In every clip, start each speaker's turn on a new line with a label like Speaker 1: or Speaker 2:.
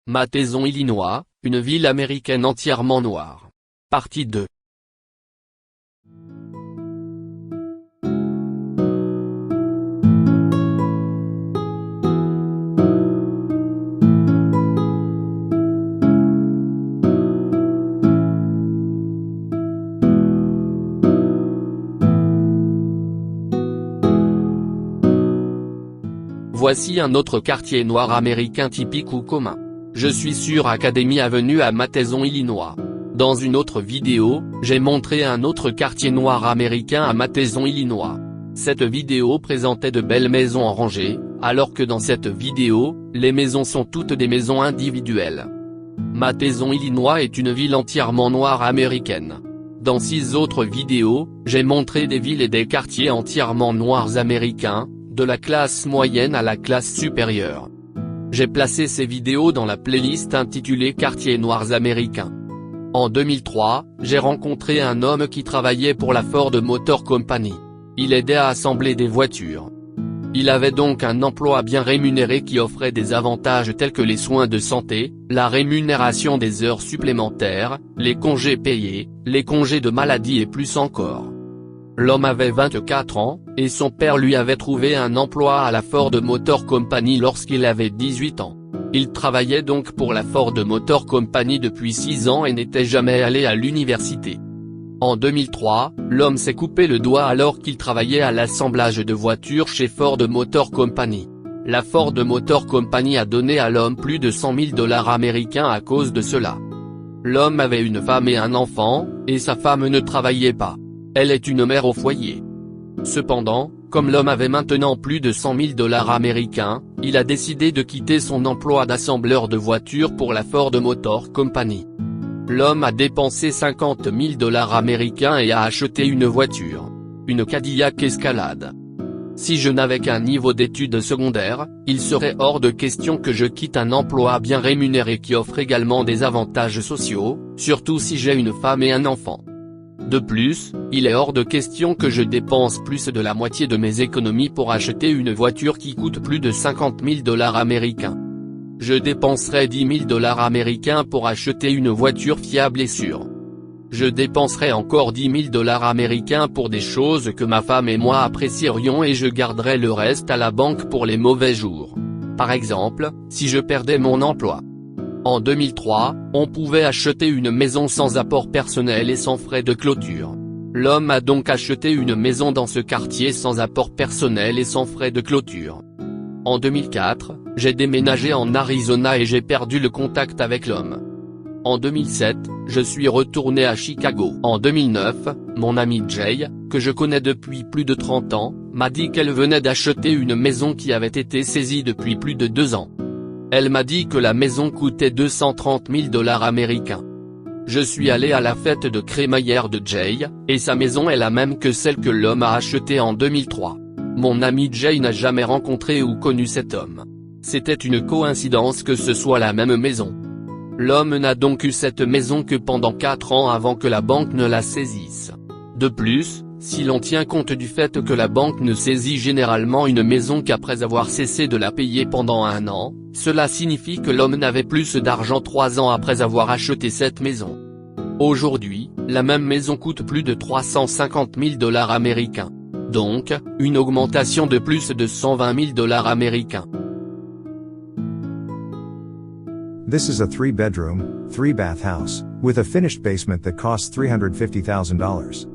Speaker 1: Matteson, Illinois, une ville américaine entièrement noire. Partie 2. Voici un autre quartier noir américain typique ou commun. Je suis sur Academy Avenue à Matteson, Illinois. Dans une autre vidéo, j'ai montré un autre quartier noir américain à Matteson, Illinois. Cette vidéo présentait de belles maisons en rangée, alors que dans cette vidéo, les maisons sont toutes des maisons individuelles. Matteson, Illinois est une ville entièrement noire américaine. Dans 6 autres vidéos, j'ai montré des villes et des quartiers entièrement noirs américains, de la classe moyenne à la classe supérieure. J'ai placé ces vidéos dans la playlist intitulée Quartiers noirs américains. En 2003, j'ai rencontré un homme qui travaillait pour la Ford Motor Company. Il aidait à assembler des voitures. Il avait donc un emploi bien rémunéré qui offrait des avantages tels que les soins de santé, la rémunération des heures supplémentaires, les congés payés, les congés de maladie et plus encore. L'homme avait 24 ans, et son père lui avait trouvé un emploi à la Ford Motor Company lorsqu'il avait 18 ans. Il travaillait donc pour la Ford Motor Company depuis 6 ans et n'était jamais allé à l'université. En 2003, l'homme s'est coupé le doigt alors qu'il travaillait à l'assemblage de voitures chez Ford Motor Company. La Ford Motor Company a donné à l'homme plus de $100 000 américains à cause de cela. L'homme avait une femme et un enfant, et sa femme ne travaillait pas. Elle est une mère au foyer. Cependant, comme l'homme avait maintenant plus de $100 000 américains, il a décidé de quitter son emploi d'assembleur de voitures pour la Ford Motor Company. L'homme a dépensé $50 000 américains et a acheté une voiture. Une Cadillac Escalade. Si je n'avais qu'un niveau d'études secondaires, il serait hors de question que je quitte un emploi bien rémunéré qui offre également des avantages sociaux, surtout si j'ai une femme et un enfant. De plus, il est hors de question que je dépense plus de la moitié de mes économies pour acheter une voiture qui coûte plus de $50 000 américains. Je dépenserai $10 000 américains pour acheter une voiture fiable et sûre. Je dépenserai encore $10 000 américains pour des choses que ma femme et moi apprécierions et je garderai le reste à la banque pour les mauvais jours. Par exemple, si je perdais mon emploi. En 2003, on pouvait acheter une maison sans apport personnel et sans frais de clôture. L'homme a donc acheté une maison dans ce quartier sans apport personnel et sans frais de clôture. En 2004, j'ai déménagé en Arizona et j'ai perdu le contact avec l'homme. En 2007, je suis retourné à Chicago. En 2009, mon amie Jay, que je connais depuis plus de 30 ans, m'a dit qu'elle venait d'acheter une maison qui avait été saisie depuis plus de 2 ans. Elle m'a dit que la maison coûtait $230 000 américains. Je suis allé à la fête de crémaillère de Jay, et sa maison est la même que celle que l'homme a achetée en 2003. Mon ami Jay n'a jamais rencontré ou connu cet homme. C'était une coïncidence que ce soit la même maison. L'homme n'a donc eu cette maison que pendant 4 ans avant que la banque ne la saisisse. De plus, si l'on tient compte du fait que la banque ne saisit généralement une maison qu'après avoir cessé de la payer pendant 1 an, cela signifie que l'homme n'avait plus d'argent 3 ans après avoir acheté cette maison. Aujourd'hui, la même maison coûte plus de $350 000 américains. Donc, une augmentation de plus de $120 000 américains.
Speaker 2: This is a 3-bedroom, 3-bath house, with a finished basement that costs $350,000.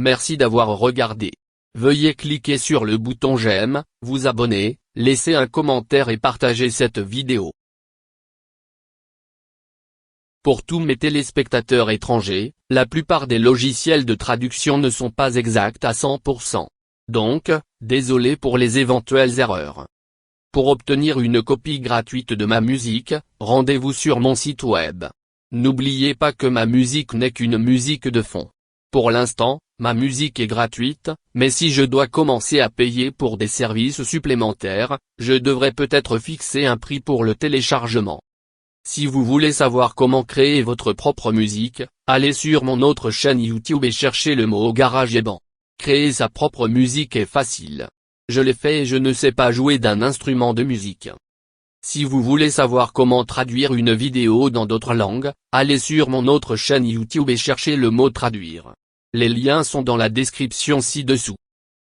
Speaker 1: Merci d'avoir regardé. Veuillez cliquer sur le bouton j'aime, vous abonner, laisser un commentaire et partager cette vidéo. Pour tous mes téléspectateurs étrangers, la plupart des logiciels de traduction ne sont pas exacts à 100%. Donc, désolé pour les éventuelles erreurs. Pour obtenir une copie gratuite de ma musique, rendez-vous sur mon site web. N'oubliez pas que ma musique n'est qu'une musique de fond. Pour l'instant, ma musique est gratuite, mais si je dois commencer à payer pour des services supplémentaires, je devrais peut-être fixer un prix pour le téléchargement. Si vous voulez savoir comment créer votre propre musique, allez sur mon autre chaîne YouTube et cherchez le mot GarageBand. Créer sa propre musique est facile. Je l'ai fait et je ne sais pas jouer d'un instrument de musique. Si vous voulez savoir comment traduire une vidéo dans d'autres langues, allez sur mon autre chaîne YouTube et cherchez le mot traduire. Les liens sont dans la description ci-dessous.